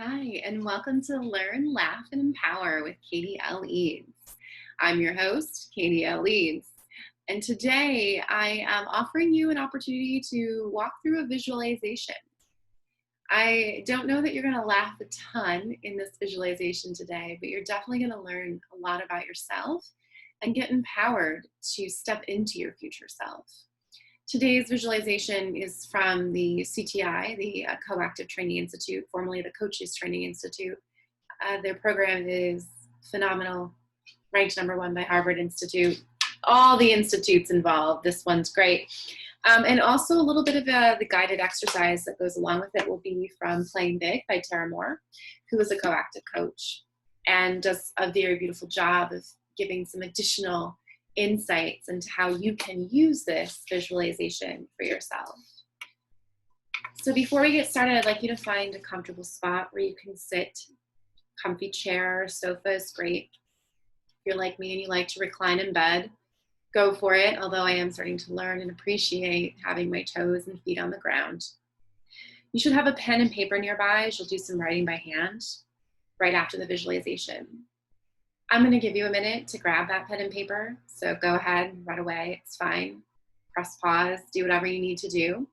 Hi, and welcome to Learn, Laugh, and Empower with Katie L. Eades. I'm your host, Katie L. Eades, and today I am offering you an opportunity to walk through a visualization. I don't know that you're going to laugh a ton in this visualization today, but you're definitely going to learn a lot about yourself and get empowered to step into your future self. Today's visualization is from the CTI, the Co-Active Training Institute, formerly the Coaches Training Institute. Their program is phenomenal, ranked #1 by Harvard Institute. All the institutes involved, this one's great. And also a little bit of the guided exercise that goes along with it will be from Playing Big by Tara Mohr, who is a co-active coach and does a very beautiful job of giving some additional insights into how you can use this visualization for yourself. So before we get started, I'd like you to find a comfortable spot where you can sit. Comfy chair or sofa is great. If you're like me and you like to recline in bed, go for it, although I am starting to learn and appreciate having my toes and feet on the ground. You should have a pen and paper nearby as you'll do some writing by hand right after the visualization. I'm going to give you a minute to grab that pen and paper, so go ahead, right away, it's fine. Press pause, do whatever you need to do.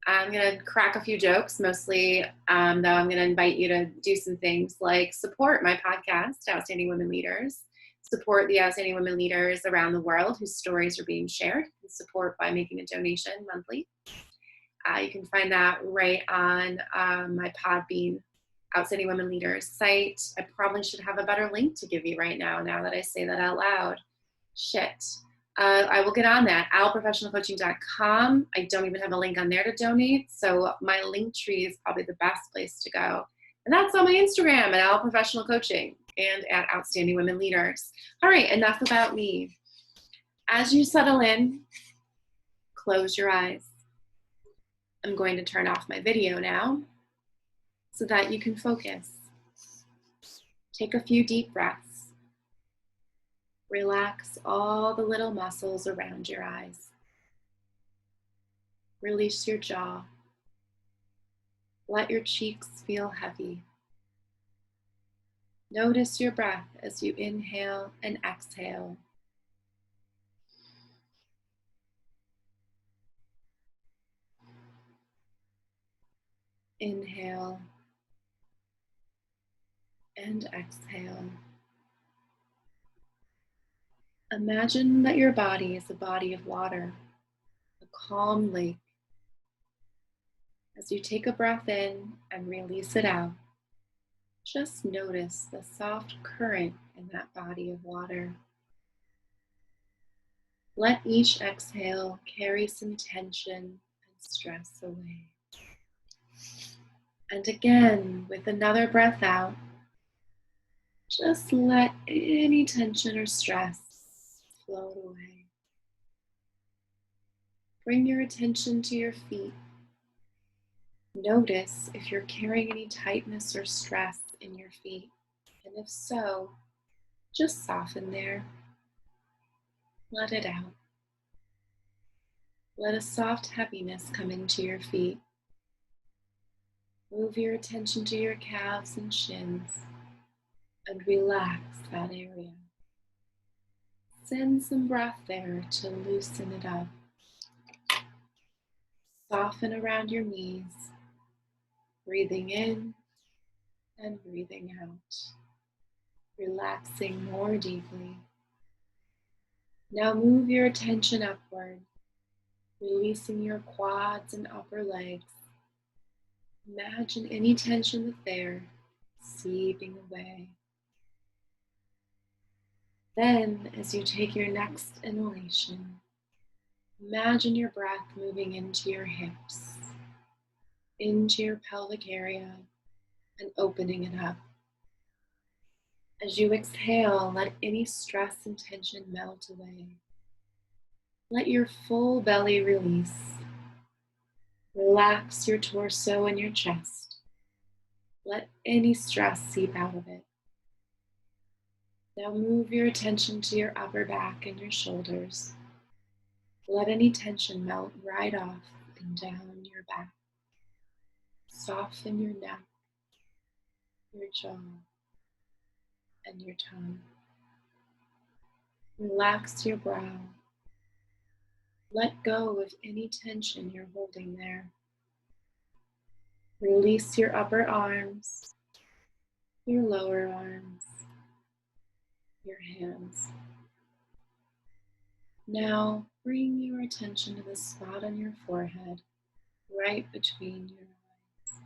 I'm going to crack a few jokes, mostly, though I'm going to invite you to do some things like support my podcast, Outstanding Women Leaders, support the outstanding women leaders around the world whose stories are being shared, and support by making a donation monthly. You can find that right on my Podbean Outstanding Women Leaders site. I probably should have a better link to give you right now that I say that out loud. Shit. I will get on that. owlprofessionalcoaching.com. I don't even have a link on there to donate, so my link tree is probably the best place to go. And that's on my Instagram at owlprofessionalcoaching and at Outstanding Women Leaders. All right, enough about me. As you settle in, close your eyes. I'm going to turn off my video now so that you can focus. Take a few deep breaths. Relax all the little muscles around your eyes. Release your jaw. Let your cheeks feel heavy. Notice your breath as you inhale and exhale. Inhale and exhale. Imagine that your body is a body of water, a calm lake. As you take a breath in and release it out, just notice the soft current in that body of water. Let each exhale carry some tension and stress away. And again, with another breath out, just let any tension or stress float away. Bring your attention to your feet. Notice if you're carrying any tightness or stress in your feet, and if so, just soften there. Let it out. Let a soft heaviness come into your feet. Move your attention to your calves and shins and relax that area. Send some breath there to loosen it up. Soften around your knees, breathing in and breathing out, relaxing more deeply. Now move your attention upward, releasing your quads and upper legs. Imagine any tension that's there seeping away. Then, as you take your next inhalation, imagine your breath moving into your hips, into your pelvic area, and opening it up. As you exhale, let any stress and tension melt away. Let your full belly release. Relax your torso and your chest. Let any stress seep out of it. Now move your attention to your upper back and your shoulders. Let any tension melt right off and down your back. Soften your neck, your jaw, and your tongue. Relax your brow. Let go of any tension you're holding there. Release your upper arms, your lower arms, your hands. Now bring your attention to the spot on your forehead, right between your eyes.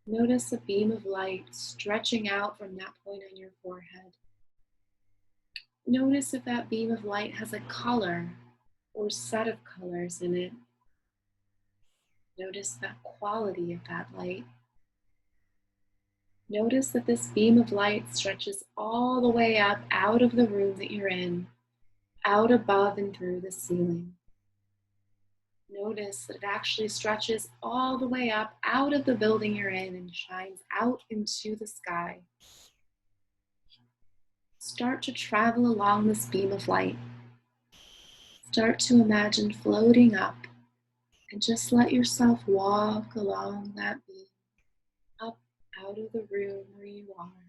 Notice a beam of light stretching out from that point on your forehead. Notice if that beam of light has a color or set of colors in it. Notice that quality of that light. Notice that this beam of light stretches all the way up out of the room that you're in, out above and through the ceiling. Notice that it actually stretches all the way up out of the building you're in and shines out into the sky. Start to travel along this beam of light. Start to imagine floating up and just let yourself walk along that beam, up out of the room where you are,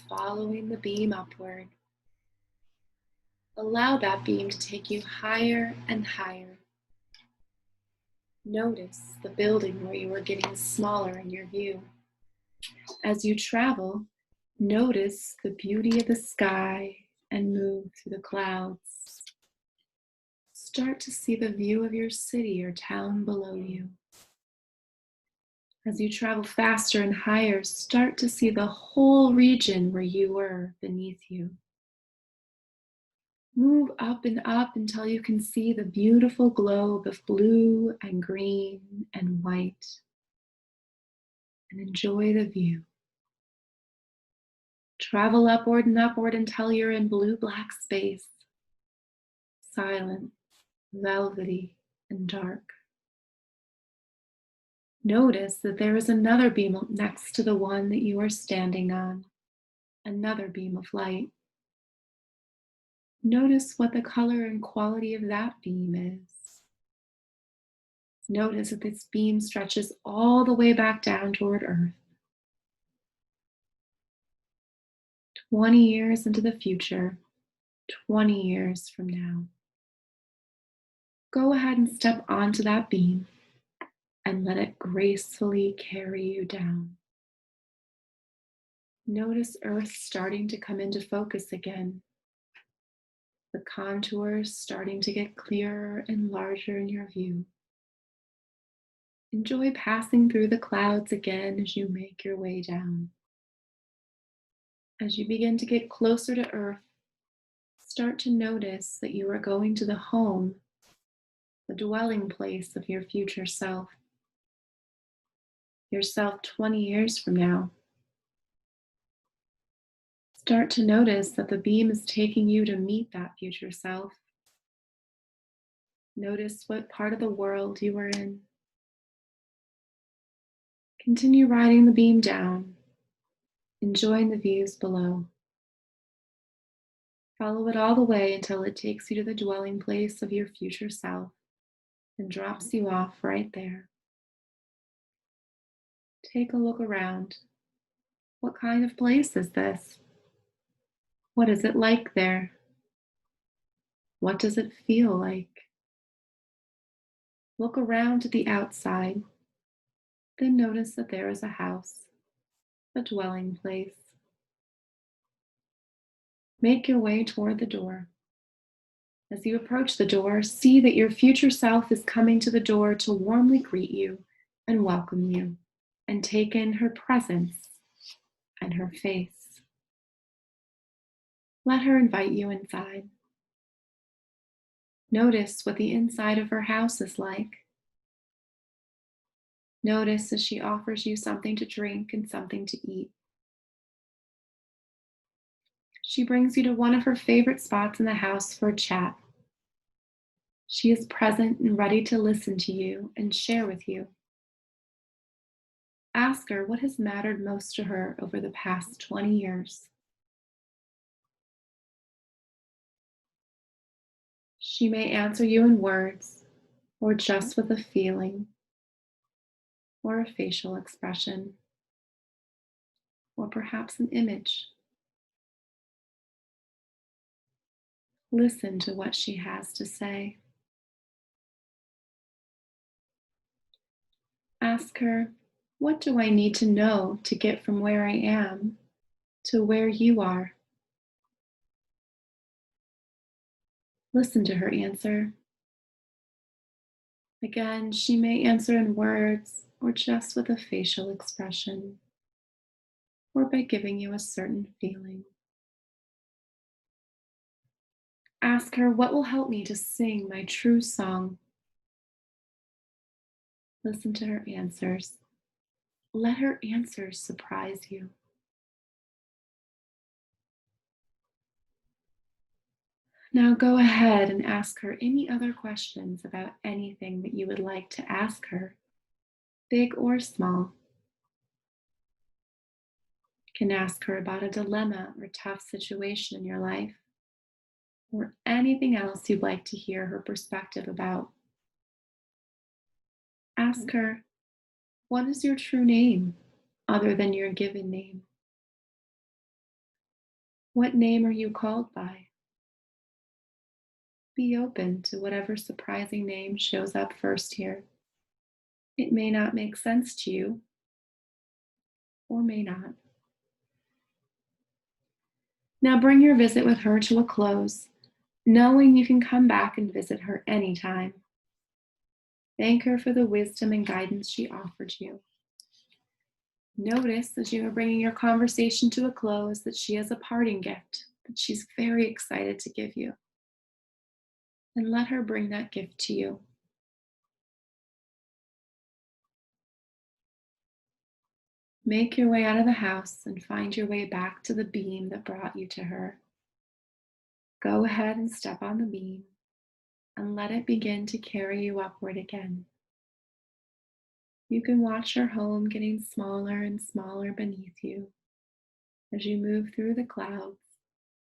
following the beam upward. Allow that beam to take you higher and higher. Notice the building where you are getting smaller in your view. As you travel, notice the beauty of the sky and move through the clouds. Start to see the view of your city or town below you. As you travel faster and higher, start to see the whole region where you were beneath you. Move up and up until you can see the beautiful globe of blue and green and white. And enjoy the view. Travel upward and upward until you're in blue-black space, silent, velvety, and dark. Notice that there is another beam next to the one that you are standing on, another beam of light. Notice what the color and quality of that beam is. Notice that this beam stretches all the way back down toward Earth. 20 years into the future, 20 years from now. Go ahead and step onto that beam and let it gracefully carry you down. Notice Earth starting to come into focus again. The contours starting to get clearer and larger in your view. Enjoy passing through the clouds again as you make your way down. As you begin to get closer to Earth, start to notice that you are going to the home, the dwelling place of your future self. Yourself 20 years from now. Start to notice that the beam is taking you to meet that future self. Notice what part of the world you are in. Continue riding the beam down, enjoying the views below. Follow it all the way until it takes you to the dwelling place of your future self and drops you off right there. Take a look around. What kind of place is this? What is it like there? What does it feel like? Look around to the outside. Then notice that there is a house, a dwelling place. Make your way toward the door. As you approach the door, see that your future self is coming to the door to warmly greet you and welcome you and take in her presence and her face. Let her invite you inside. Notice what the inside of her house is like. Notice as she offers you something to drink and something to eat. She brings you to one of her favorite spots in the house for a chat. She is present and ready to listen to you and share with you. Ask her what has mattered most to her over the past 20 years. She may answer you in words, or just with a feeling, or a facial expression. or perhaps an image. Listen to what she has to say. Ask her, what do I need to know to get from where I am to where you are? Listen to her answer. Again, she may answer in words or just with a facial expression or by giving you a certain feeling. Ask her, what will help me to sing my true song? Listen to her answers. Let her answers surprise you. Now go ahead and ask her any other questions about anything that you would like to ask her, big or small. You can ask her about a dilemma or tough situation in your life, or anything else you'd like to hear her perspective about. Ask her, what is your true name other than your given name? What name are you called by? Be open to whatever surprising name shows up first here. It may not make sense to you, or may not. Now bring your visit with her to a close, knowing you can come back and visit her anytime. Thank her for the wisdom and guidance she offered you. Notice as you are bringing your conversation to a close that she has a parting gift that she's very excited to give you. And let her bring that gift to you. Make your way out of the house and find your way back to the beam that brought you to her. Go ahead and step on the beam and let it begin to carry you upward again. You can watch your home getting smaller and smaller beneath you as you move through the clouds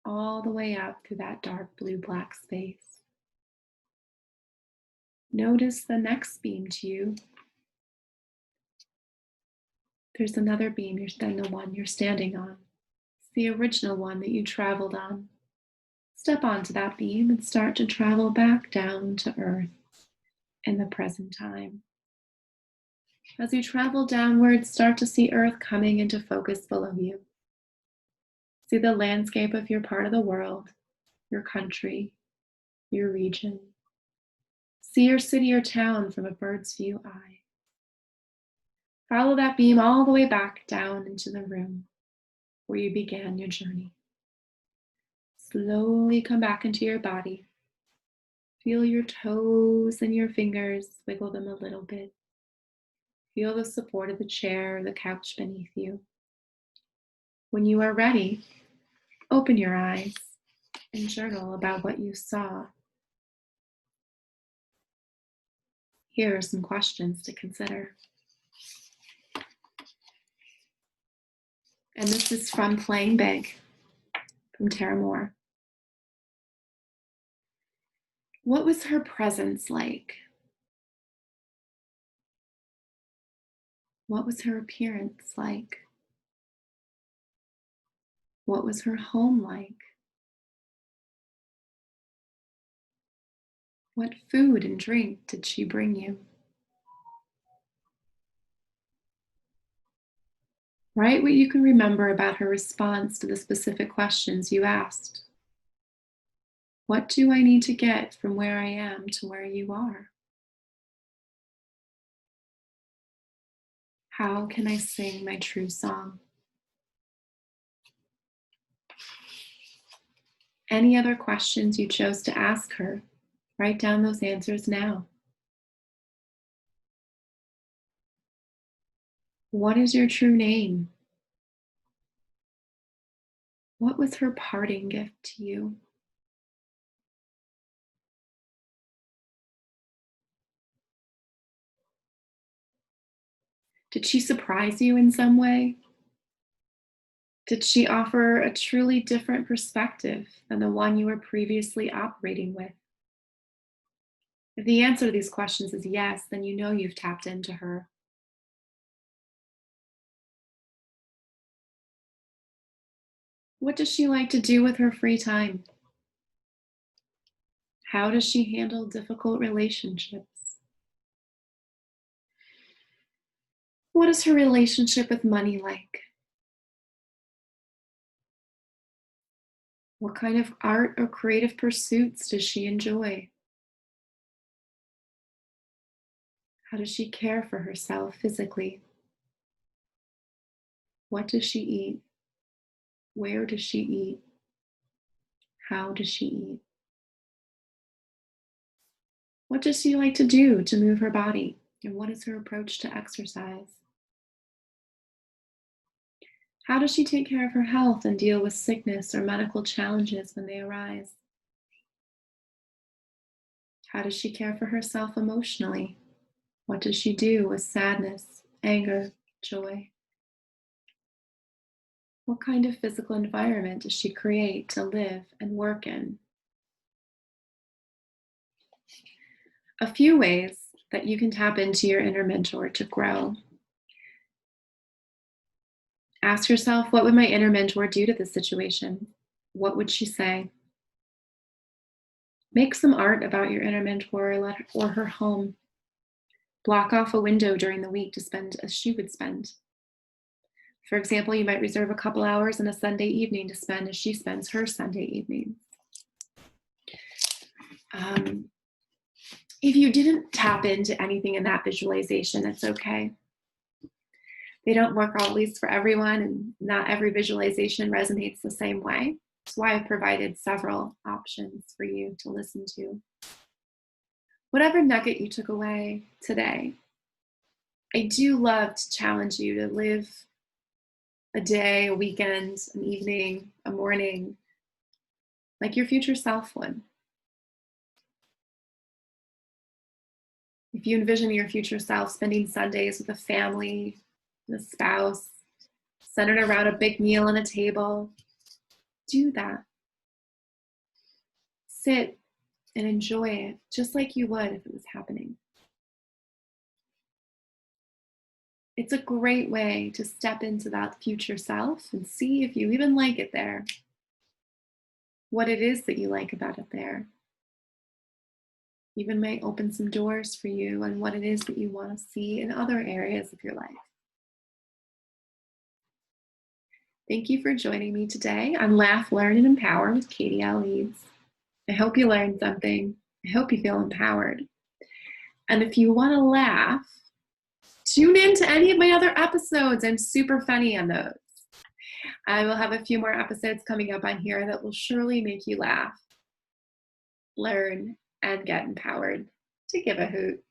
all the way up through that dark blue-black space. Notice the next beam to you. There's another beam than the one you're standing on. It's the original one that you traveled on. Step onto that beam and start to travel back down to Earth in the present time. As you travel downwards, start to see Earth coming into focus below you. See the landscape of your part of the world, your country, your region. See your city or town from a bird's view eye. Follow that beam all the way back down into the room where you began your journey. Slowly come back into your body. Feel your toes and your fingers, wiggle them a little bit. Feel the support of the chair or the couch beneath you. When you are ready, open your eyes and journal about what you saw. Here are some questions to consider. And this is from Playing Big, from Tara Mohr. What was her presence like? What was her appearance like? What was her home like? What food and drink did she bring you? Write what you can remember about her response to the specific questions you asked. What do I need to get from where I am to where you are? How can I sing my true song? Any other questions you chose to ask her, write down those answers now. What is your true name? What was her parting gift to you? Did she surprise you in some way? Did she offer a truly different perspective than the one you were previously operating with? If the answer to these questions is yes, then you know you've tapped into her. What does she like to do with her free time? How does she handle difficult relationships? What is her relationship with money like? What kind of art or creative pursuits does she enjoy? How does she care for herself physically? What does she eat? Where does she eat? How does she eat? What does she like to do to move her body? And what is her approach to exercise? How does she take care of her health and deal with sickness or medical challenges when they arise? How does she care for herself emotionally? What does she do with sadness, anger, joy? What kind of physical environment does she create to live and work in? A few ways that you can tap into your inner mentor to grow. Ask yourself, what would my inner mentor do to this situation? What would she say? Make some art about your inner mentor or her home. Block off a window during the week to spend as she would spend. For example, you might reserve a couple hours on a Sunday evening to spend as she spends her Sunday evening. If you didn't tap into anything in that visualization, it's okay. They don't work always for everyone, and not every visualization resonates the same way. That's why I've provided several options for you to listen to. Whatever nugget you took away today, I do love to challenge you to live a day, a weekend, an evening, a morning, like your future self would. If you envision your future self spending Sundays with a family, with a spouse, centered around a big meal on a table, do that. Sit and enjoy it just like you would if it was happening. It's a great way to step into that future self and see if you even like it there, what it is that you like about it there. Even might open some doors for you on what it is that you want to see in other areas of your life. Thank you for joining me today on Laugh, Learn, and Empower with Katie Eades. I hope you learned something. I hope you feel empowered. And if you want to laugh, tune in to any of my other episodes. I'm super funny on those. I will have a few more episodes coming up on here that will surely make you laugh, learn, and get empowered to give a hoot.